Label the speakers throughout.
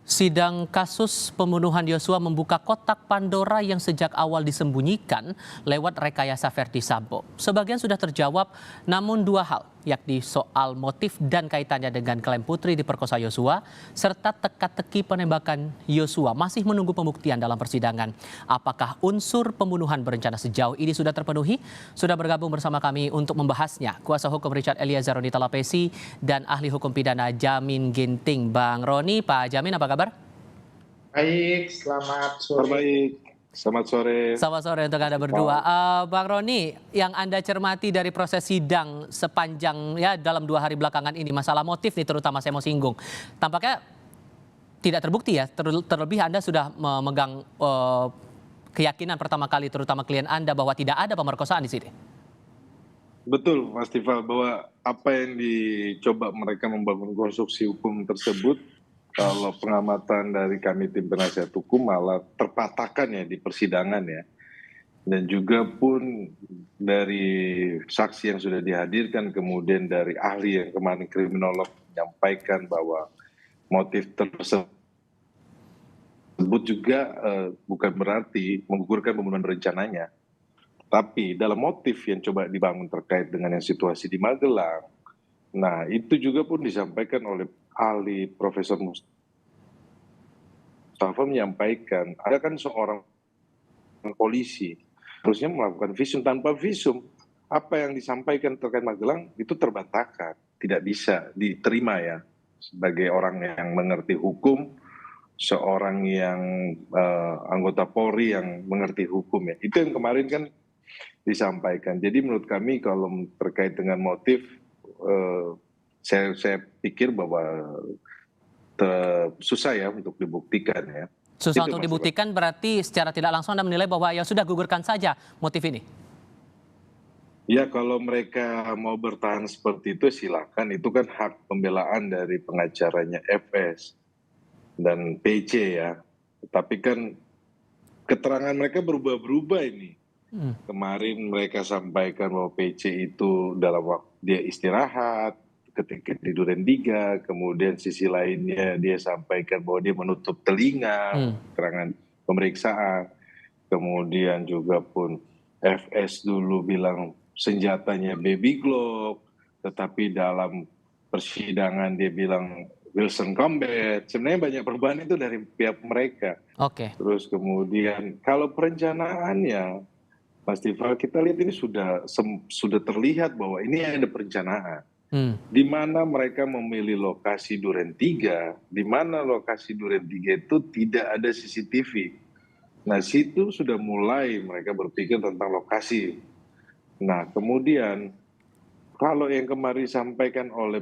Speaker 1: Sidang kasus pembunuhan Yosua membuka kotak Pandora yang sejak awal disembunyikan lewat rekayasa Verdi Sambo. Sebagian sudah terjawab, namun dua hal, yakni soal motif dan kaitannya dengan klaim Putri diperkosa Yosua, serta teka-teki penembakan Yosua masih menunggu pembuktian dalam persidangan. Apakah unsur pembunuhan berencana sejauh ini sudah terpenuhi? Sudah bergabung bersama kami untuk membahasnya Kuasa Hukum Richard Eliezer Roni Talapesi dan Ahli Hukum Pidana Jamin Ginting. Bang Roni, Pak Jamin apa kabar?
Speaker 2: Baik, selamat sore.
Speaker 3: Baik, selamat sore.
Speaker 1: Selamat sore untuk Anda berdua. Bang Roni, yang Anda cermati dari proses sidang sepanjang dalam 2 hari belakangan ini, masalah motif nih terutama saya mau singgung. Tampaknya tidak terbukti ya, terlebih Anda sudah memegang keyakinan pertama kali terutama klien Anda bahwa tidak ada pemerkosaan di sini.
Speaker 3: Betul, Mas Tifal, bahwa apa yang dicoba mereka membangun konstruksi hukum tersebut, kalau pengamatan dari kami tim penasihat hukum malah terpatahkan ya di persidangan ya. Dan juga pun dari saksi yang sudah dihadirkan, kemudian dari ahli yang kemarin kriminolog menyampaikan bahwa motif tersebut juga bukan berarti menggugurkan pembunuhan berencananya. Tapi dalam motif yang coba dibangun terkait dengan yang situasi di Magelang, nah itu juga pun disampaikan oleh ahli Profesor Mustafa menyampaikan, ada kan seorang polisi harusnya melakukan visum, tanpa visum apa yang disampaikan terkait Magelang itu terbantahkan, tidak bisa diterima ya sebagai orang yang mengerti hukum, seorang yang anggota Polri yang mengerti hukum ya. Itu yang kemarin kan disampaikan. Jadi menurut kami kalau terkait dengan motif, saya pikir bahwa susah ya untuk dibuktikan ya.
Speaker 1: Susah untuk dibuktikan berarti secara tidak langsung Anda menilai bahwa ya sudah gugurkan saja motif ini?
Speaker 3: Ya kalau mereka mau bertahan seperti itu silakan, itu kan hak pembelaan dari pengacaranya FS dan PC ya. Tapi kan keterangan mereka berubah-berubah ini. Kemarin mereka sampaikan bahwa PC itu dalam waktu dia istirahat, ketika di Duren 3, kemudian sisi lainnya dia sampaikan bahwa dia menutup telinga, keterangan pemeriksaan. Kemudian juga pun FS dulu bilang senjatanya baby Glock, tetapi dalam persidangan dia bilang Wilson Combat. Sebenarnya banyak perubahan itu dari pihak mereka.
Speaker 1: Oke.
Speaker 3: Terus kemudian kalau perencanaannya, Mas Tifal, kita lihat ini sudah terlihat bahwa ini ada perencanaan. Di mana mereka memilih lokasi Duren 3, di mana lokasi Duren 3 itu tidak ada CCTV. Nah, situ sudah mulai mereka berpikir tentang lokasi. Nah, kemudian kalau yang kemarin disampaikan oleh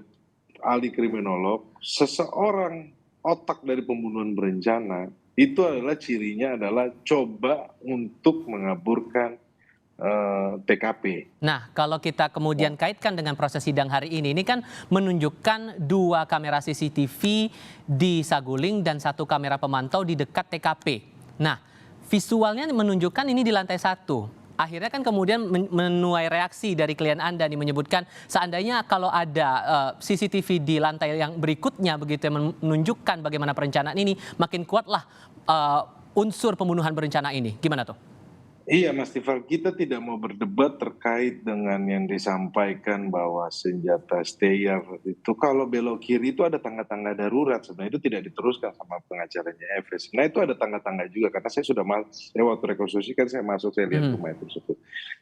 Speaker 3: ahli kriminolog, seseorang otak dari pembunuhan berencana itu adalah cirinya adalah coba untuk mengaburkan TKP.
Speaker 1: Nah, kalau kita kemudian kaitkan dengan proses sidang hari ini kan menunjukkan 2 kamera CCTV di Saguling dan 1 kamera pemantau di dekat TKP. Nah, visualnya menunjukkan ini di lantai 1. Akhirnya kan kemudian menuai reaksi dari klien Anda nih menyebutkan seandainya kalau ada CCTV di lantai yang berikutnya begitu yang menunjukkan bagaimana perencanaan ini, makin kuatlah unsur pembunuhan berencana ini. Gimana tuh?
Speaker 3: Iya Mas Tifal, kita tidak mau berdebat terkait dengan yang disampaikan bahwa senjata Steyer itu kalau belok kiri itu ada tangga-tangga darurat. Sebenarnya itu tidak diteruskan sama pengacaranya FS. Nah itu ada tangga-tangga juga karena saya sudah saya waktu rekonstruksi kan saya masuk, saya lihat rumah itu tersebut.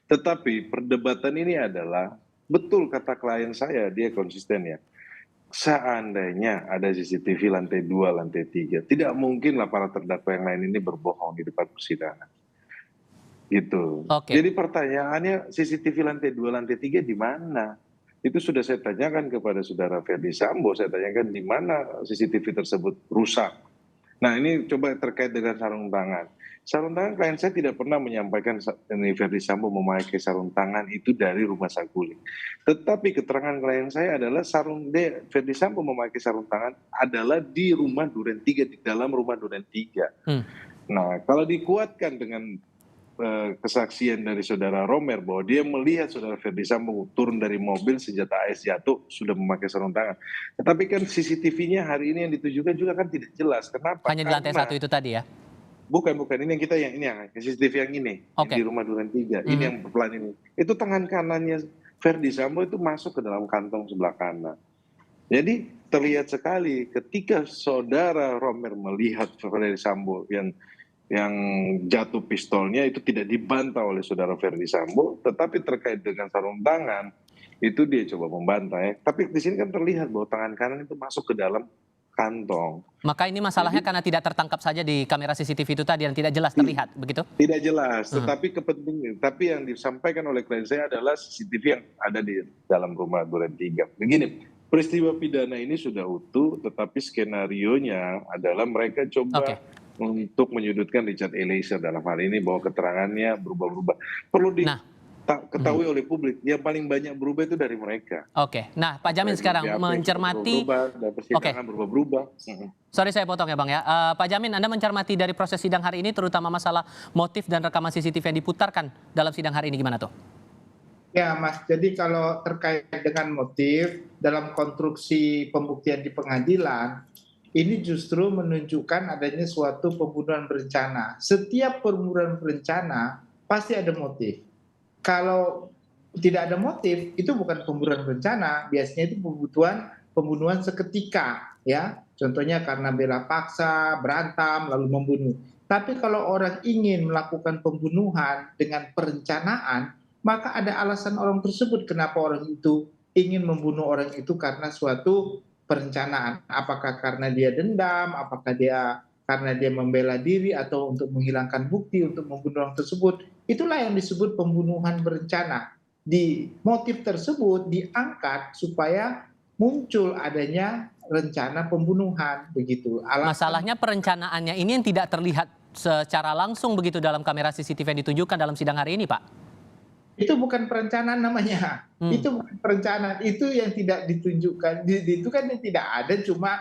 Speaker 3: Tetapi perdebatan ini adalah betul kata klien saya, dia konsisten ya. Seandainya ada CCTV lantai 2, lantai 3, tidak mungkinlah para terdakwa yang lain ini berbohong di depan persidangan. Gitu. Jadi pertanyaannya CCTV lantai 2, lantai 3 di mana? Itu sudah saya tanyakan kepada saudara Verdi Sambo, saya tanyakan di mana CCTV tersebut rusak. Nah ini coba terkait dengan sarung tangan. Sarung tangan klien saya tidak pernah menyampaikan Verdi Sambo memakai sarung tangan itu dari rumah Saguling. Tetapi keterangan klien saya adalah Verdi Sambo memakai sarung tangan adalah di rumah Duren 3, di dalam rumah Duren 3. Nah kalau dikuatkan dengan kesaksian dari saudara Romer bahwa dia melihat saudara Ferdi Sambo turun dari mobil, senjata AS jatuh, sudah memakai sarung tangan. Tetapi kan CCTV-nya hari ini yang ditunjukkan juga kan tidak jelas. Kenapa?
Speaker 1: Hanya di lantai
Speaker 3: Karena
Speaker 1: 1 itu tadi ya?
Speaker 3: bukan ini yang CCTV yang ini,
Speaker 1: Oke.
Speaker 3: yang di rumah Duren 3, ini yang pelan ini. Itu tangan kanannya Ferdi Sambo itu masuk ke dalam kantong sebelah kanan. Jadi terlihat sekali ketika saudara Romer melihat Ferdi Sambo yang jatuh pistolnya itu tidak dibantah oleh saudara Ferdi Sambo, tetapi terkait dengan sarung tangan itu dia coba membantah ya. Tapi di sini kan terlihat bahwa tangan kanan itu masuk ke dalam kantong.
Speaker 1: Maka ini masalahnya karena tidak tertangkap saja di kamera CCTV itu tadi yang tidak jelas terlihat, begitu?
Speaker 3: Tidak jelas, tapi yang disampaikan oleh klien saya adalah CCTV yang ada di dalam rumah Duren 3. Begini, peristiwa pidana ini sudah utuh, tetapi skenarionya adalah mereka coba untuk menyudutkan Richard Eliezer dalam hal ini bahwa keterangannya berubah-ubah. Perlu ketahui oleh publik, yang paling banyak berubah itu dari mereka.
Speaker 1: Oke, nah Pak Jamin sekarang mencermati,
Speaker 3: berubah-ubah.
Speaker 1: Sorry saya potong ya Bang ya, Pak Jamin Anda mencermati dari proses sidang hari ini terutama masalah motif dan rekaman CCTV yang diputarkan dalam sidang hari ini gimana tuh?
Speaker 2: Ya Mas, jadi kalau terkait dengan motif dalam konstruksi pembuktian di pengadilan, ini justru menunjukkan adanya suatu pembunuhan berencana. Setiap pembunuhan berencana pasti ada motif. Kalau tidak ada motif, itu bukan pembunuhan berencana, biasanya itu pembunuhan seketika, ya. Contohnya karena bela paksa, berantem, lalu membunuh. Tapi kalau orang ingin melakukan pembunuhan dengan perencanaan, maka ada alasan orang tersebut kenapa orang itu ingin membunuh orang itu karena suatu perencanaan. Apakah karena dia dendam, apakah dia karena dia membela diri atau untuk menghilangkan bukti untuk membunuh orang tersebut. Itulah yang disebut pembunuhan berencana. Di motif tersebut diangkat supaya muncul adanya rencana pembunuhan, begitu.
Speaker 1: Masalahnya perencanaannya ini yang tidak terlihat secara langsung begitu dalam kamera CCTV yang ditunjukkan dalam sidang hari ini, Pak.
Speaker 2: Itu bukan perencanaan namanya. Itu bukan perencanaan, itu yang tidak ditunjukkan. Itu kan yang tidak ada, cuma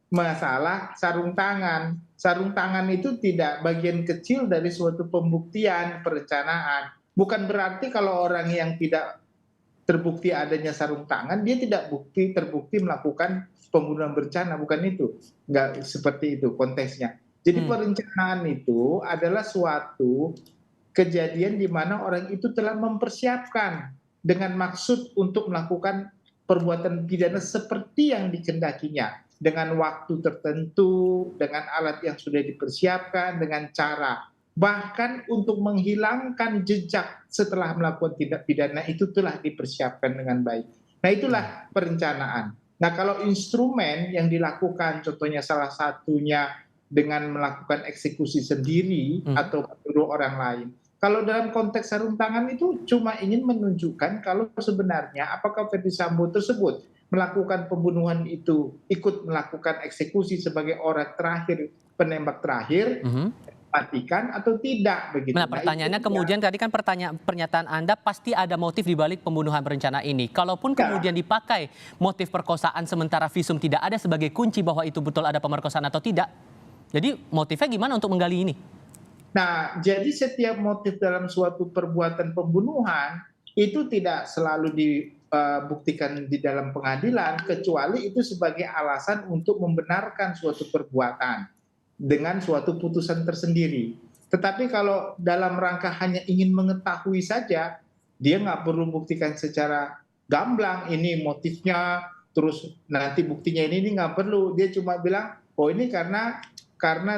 Speaker 2: masalah sarung tangan. Sarung tangan itu tidak bagian kecil dari suatu pembuktian perencanaan. Bukan berarti kalau orang yang tidak terbukti adanya sarung tangan, dia tidak terbukti melakukan pembunuhan berencana, bukan itu. Enggak seperti itu konteksnya. Jadi perencanaan itu adalah suatu kejadian di mana orang itu telah mempersiapkan dengan maksud untuk melakukan perbuatan pidana seperti yang dikehendakinya, dengan waktu tertentu, dengan alat yang sudah dipersiapkan, dengan cara. Bahkan untuk menghilangkan jejak setelah melakukan tindak pidana itu telah dipersiapkan dengan baik. Nah, itulah perencanaan. Nah, kalau instrumen yang dilakukan, contohnya salah satunya dengan melakukan eksekusi sendiri atau menyuruh orang lain. Kalau dalam konteks sarung tangan itu cuma ingin menunjukkan kalau sebenarnya apakah Ferdi Sambo tersebut melakukan pembunuhan itu ikut melakukan eksekusi sebagai orang terakhir, penembak terakhir, matikan atau tidak begitu.
Speaker 1: Nah, pertanyaannya kemudian tadi kan pernyataan Anda pasti ada motif di balik pembunuhan berencana ini. Kalaupun kemudian dipakai motif perkosaan sementara visum tidak ada sebagai kunci bahwa itu betul ada pemerkosaan atau tidak. Jadi motifnya gimana untuk menggali ini?
Speaker 2: Nah, jadi setiap motif dalam suatu perbuatan pembunuhan itu tidak selalu dibuktikan di dalam pengadilan, kecuali itu sebagai alasan untuk membenarkan suatu perbuatan dengan suatu putusan tersendiri. Tetapi kalau dalam rangka hanya ingin mengetahui saja, dia nggak perlu buktikan secara gamblang ini motifnya, terus nanti buktinya ini nggak perlu. Dia cuma bilang, oh ini karena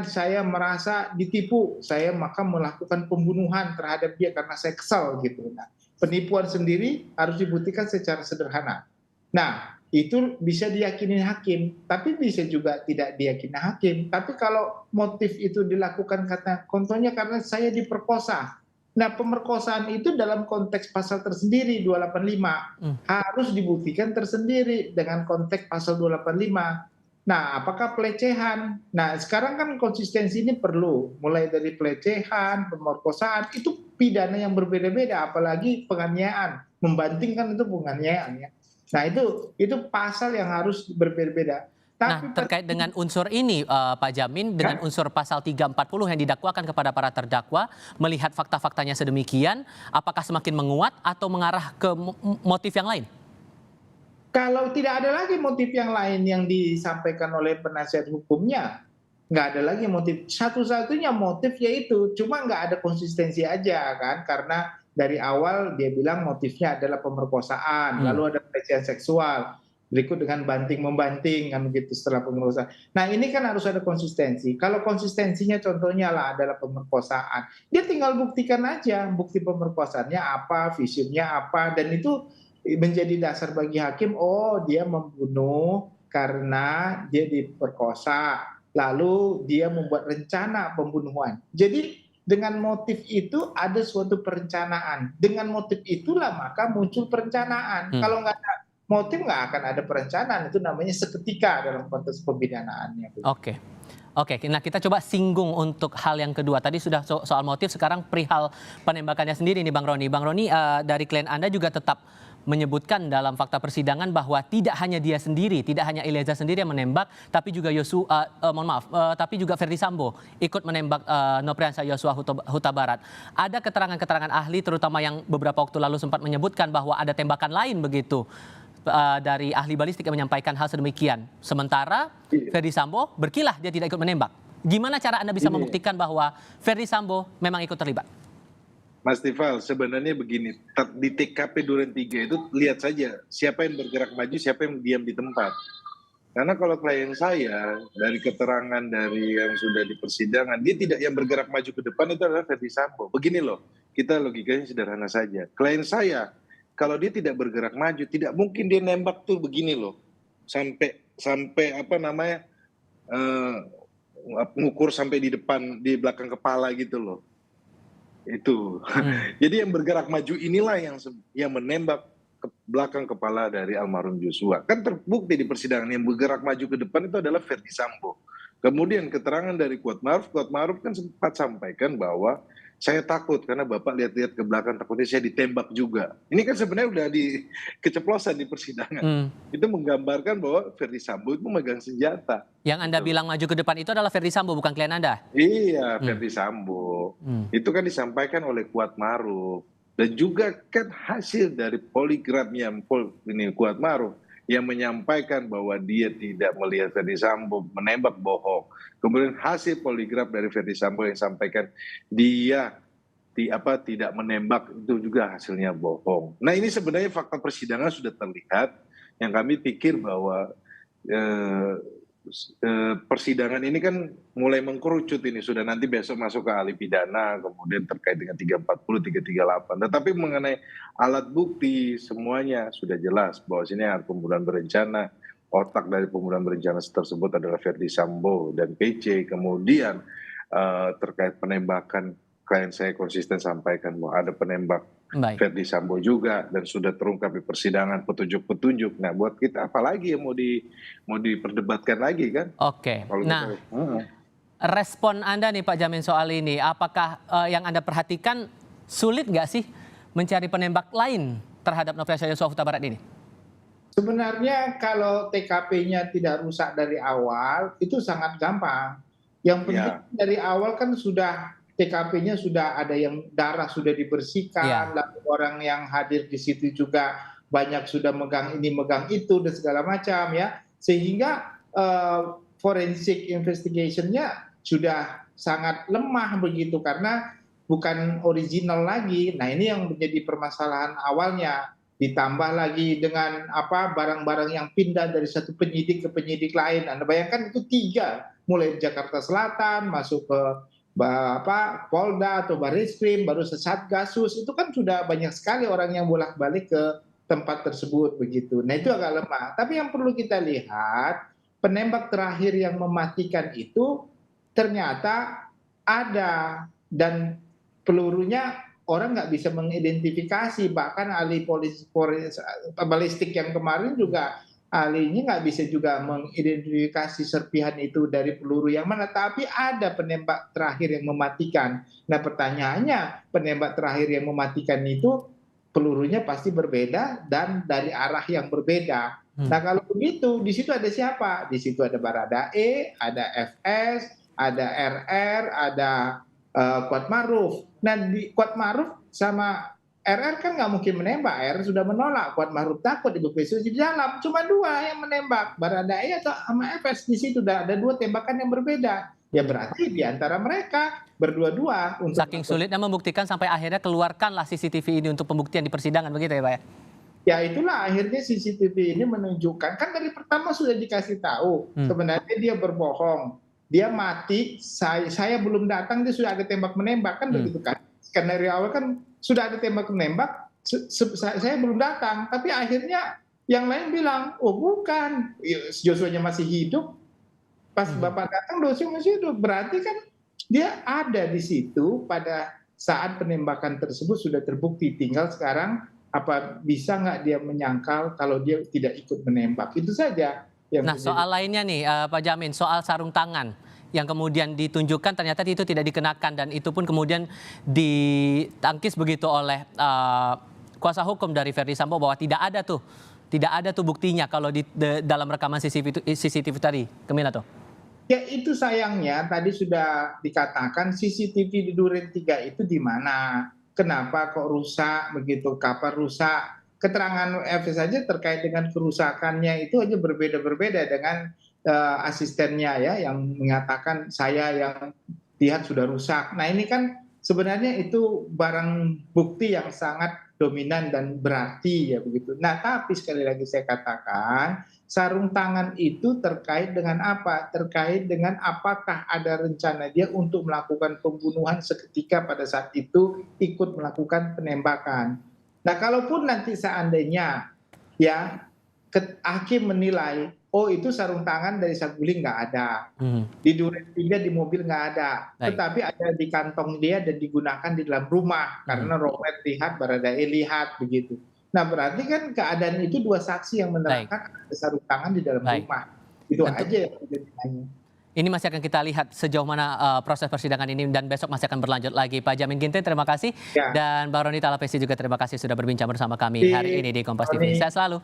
Speaker 2: saya merasa ditipu, saya maka melakukan pembunuhan terhadap dia karena saya kesal gitu. Nah, penipuan sendiri harus dibuktikan secara sederhana. Nah, itu bisa diyakini hakim, tapi bisa juga tidak diyakini hakim. Tapi kalau motif itu dilakukan contohnya karena saya diperkosa. Nah, pemerkosaan itu dalam konteks pasal tersendiri 285 harus dibuktikan tersendiri dengan konteks pasal 285. Nah, apakah pelecehan? Nah, sekarang kan konsistensi ini perlu. Mulai dari pelecehan, pemerkosaan, itu pidana yang berbeda-beda. Apalagi penganiayaan. Membanting kan itu penganiayaan ya. Nah, itu pasal yang harus berbeda-beda.
Speaker 1: Nah, terkait dengan unsur ini, Pak Jamin, dengan unsur pasal 340 yang didakwakan kepada para terdakwa, melihat fakta-faktanya sedemikian, apakah semakin menguat atau mengarah ke motif yang lain?
Speaker 2: Kalau tidak ada lagi motif yang lain yang disampaikan oleh penasihat hukumnya, nggak ada lagi motif. Satu-satunya motif yaitu, cuma nggak ada konsistensi aja kan, karena dari awal dia bilang motifnya adalah pemerkosaan,
Speaker 1: Hmm.
Speaker 2: lalu ada pelecehan seksual, berikut dengan banting-membanting kan begitu setelah pemerkosaan. Nah ini kan harus ada konsistensi. Kalau konsistensinya contohnya lah adalah pemerkosaan, dia tinggal buktikan aja bukti pemerkosaannya apa, visumnya apa, dan itu menjadi dasar bagi hakim, oh dia membunuh karena dia diperkosa, lalu dia membuat rencana pembunuhan. Jadi dengan motif itu ada suatu perencanaan. Dengan motif itulah maka muncul perencanaan.
Speaker 1: Hmm.
Speaker 2: Kalau nggak ada motif nggak akan ada perencanaan. Itu namanya seketika dalam konteks pembinaannya.
Speaker 1: Oke. Oke, nah kita coba singgung untuk hal yang kedua. Tadi sudah soal motif, sekarang perihal penembakannya sendiri nih Bang Roni. Bang Roni, dari klien Anda juga tetap menyebutkan dalam fakta persidangan bahwa tidak hanya dia sendiri, tidak hanya Eliezer sendiri yang menembak, tapi juga tapi juga Ferdi Sambo ikut menembak Nopriansah Yosua Huta Barat. Ada keterangan-keterangan ahli, terutama yang beberapa waktu lalu sempat menyebutkan bahwa ada tembakan lain begitu. Dari ahli balistik yang menyampaikan hal sedemikian. Sementara Ferdi Sambo berkilah dia tidak ikut menembak. Gimana cara Anda bisa membuktikan bahwa Ferdi Sambo memang ikut terlibat?
Speaker 3: Mas Tifal, sebenarnya begini, di TKP Duren 3 itu lihat saja siapa yang bergerak maju, siapa yang diam di tempat. Karena kalau klien saya, dari keterangan dari yang sudah di persidangan, dia tidak yang bergerak maju ke depan itu adalah Ferdi Sambo. Begini loh, kita logikanya sederhana saja. Klien saya, kalau dia tidak bergerak maju, tidak mungkin dia nembak tuh begini loh, sampai apa namanya, ngukur sampai di depan, di belakang kepala gitu loh. Itu. Jadi yang bergerak maju inilah yang menembak ke belakang kepala dari almarhum Joshua. Kan terbukti di persidangan yang bergerak maju ke depan itu adalah Ferdi Sambo. Kemudian keterangan dari Kuatmaruf kan sempat sampaikan bahwa saya takut karena Bapak lihat-lihat ke belakang takutnya saya ditembak juga. Ini kan sebenarnya udah keceplosan di persidangan. Itu menggambarkan bahwa Ferdi Sambo itu memegang senjata.
Speaker 1: Yang Anda bilang maju ke depan itu adalah Ferdi Sambo, bukan klien Anda?
Speaker 3: Iya, Ferdi Sambo. Itu kan disampaikan oleh Kuatmaruf. Dan juga kan hasil dari poligrafnya Kuatmaruf yang menyampaikan bahwa dia tidak melihat Ferdi Sambo menembak, bohong. Kemudian hasil poligraf dari Ferdi Sambo yang sampaikan dia tidak menembak, itu juga hasilnya bohong. Nah ini sebenarnya fakta persidangan sudah terlihat, yang kami pikir bahwa persidangan ini kan mulai mengkerucut ini, sudah nanti besok masuk ke ahli pidana, kemudian terkait dengan 340, 338. Tetapi mengenai alat bukti semuanya sudah jelas bahwa sini ada pembunuhan berencana, otak dari pembunuhan berencana tersebut adalah Ferdi Sambo dan PC. Kemudian terkait penembakan, klien saya konsisten sampaikan bahwa ada penembak Ferdi Sambo juga, dan sudah terungkap di persidangan petunjuk-petunjuk. Nah buat kita apalagi yang mau diperdebatkan lagi kan?
Speaker 1: Oke. Nah, respon Anda nih Pak Jamin soal ini, apakah yang Anda perhatikan sulit nggak sih mencari penembak lain terhadap Nopriansah Yosua Huta Barat ini?
Speaker 2: Sebenarnya kalau TKP-nya tidak rusak dari awal itu sangat gampang. Yang penting dari awal kan sudah TKP-nya sudah ada yang darah sudah dibersihkan, lalu orang yang hadir di situ juga banyak sudah megang ini megang itu dan segala macam ya, sehingga forensic investigation-nya sudah sangat lemah begitu karena bukan original lagi. Nah ini yang menjadi permasalahan awalnya, ditambah lagi dengan barang-barang yang pindah dari satu penyidik ke penyidik lain. Anda bayangkan itu 3, mulai Jakarta Selatan masuk ke Polda atau Barreskrim, baru Satgasus, itu kan sudah banyak sekali orang yang bolak-balik ke tempat tersebut begitu. Nah itu agak lemah. Tapi yang perlu kita lihat, penembak terakhir yang mematikan itu ternyata ada, dan pelurunya orang nggak bisa mengidentifikasi. Bahkan ahli balistik yang kemarin juga ahlinya nggak bisa juga mengidentifikasi serpihan itu dari peluru yang mana, tapi ada penembak terakhir yang mematikan. Nah pertanyaannya, penembak terakhir yang mematikan itu pelurunya pasti berbeda dan dari arah yang berbeda. Nah kalau begitu, di situ ada siapa? Di situ ada Baradae, ada FS, ada RR, ada Kuat Maruf. Nah di Kuat Maruf sama RR kan nggak mungkin menembak. RR sudah menolak. Kuat Maruf takut Ibu Pece di dalam. Cuma dua yang menembak, Baradae atau sama FS. Di situ ada dua tembakan yang berbeda. Ya berarti di antara mereka berdua-dua untuk
Speaker 1: Saking sulitnya membuktikan sampai akhirnya keluarkanlah CCTV ini untuk pembuktian di persidangan, begitu ya Pak ya?
Speaker 2: ya itulah akhirnya CCTV ini menunjukkan, kan dari pertama sudah dikasih tahu sebenarnya dia berbohong, dia mati, saya belum datang dia sudah ada tembak menembak, kan begitu kan, karena dari awal kan sudah ada tembak menembak, saya belum datang, tapi akhirnya yang lain bilang oh bukan, Joshua-nya masih hidup, pas Bapak datang Joshua masih hidup, berarti kan dia ada di situ pada saat penembakan tersebut sudah terbukti, tinggal sekarang apa bisa nggak dia menyangkal kalau dia tidak ikut menembak, itu saja yang
Speaker 1: Nah, soal lainnya nih Pak Jamin, soal sarung tangan yang kemudian ditunjukkan ternyata itu tidak dikenakan dan itu pun kemudian ditangkis begitu oleh kuasa hukum dari Verdi Sambo bahwa tidak ada tuh buktinya kalau di dalam rekaman CCTV tadi, Kemila tuh.
Speaker 2: Ya itu sayangnya tadi sudah dikatakan CCTV di Duren 3 itu di mana? Kenapa kok rusak begitu, kapan rusak? Keterangan FS saja terkait dengan kerusakannya itu aja berbeda-berbeda dengan asistennya ya yang mengatakan saya yang lihat sudah rusak. Nah ini kan sebenarnya itu barang bukti yang sangat dominan dan berarti ya begitu. Nah tapi sekali lagi saya katakan sarung tangan itu terkait dengan apa? Terkait dengan apakah ada rencana dia untuk melakukan pembunuhan seketika pada saat itu ikut melakukan penembakan. Nah, kalaupun nanti seandainya ya hakim menilai, oh itu sarung tangan dari Saguling nggak ada, di Duren 3 di mobil nggak ada, tetapi ada di kantong dia dan digunakan di dalam rumah karena Robert lihat, Baradae lihat begitu. Nah berarti kan keadaan itu dua saksi yang menerangkan ada sarung tangan di dalam rumah. Itu aja yang ditanya.
Speaker 1: Ini masih akan kita lihat sejauh mana proses persidangan ini dan besok masih akan berlanjut lagi. Pak Jamin Ginting terima kasih dan Bang Roni Talapesi juga terima kasih sudah berbincang bersama kami hari ini di Kompas TV. Sehat selalu.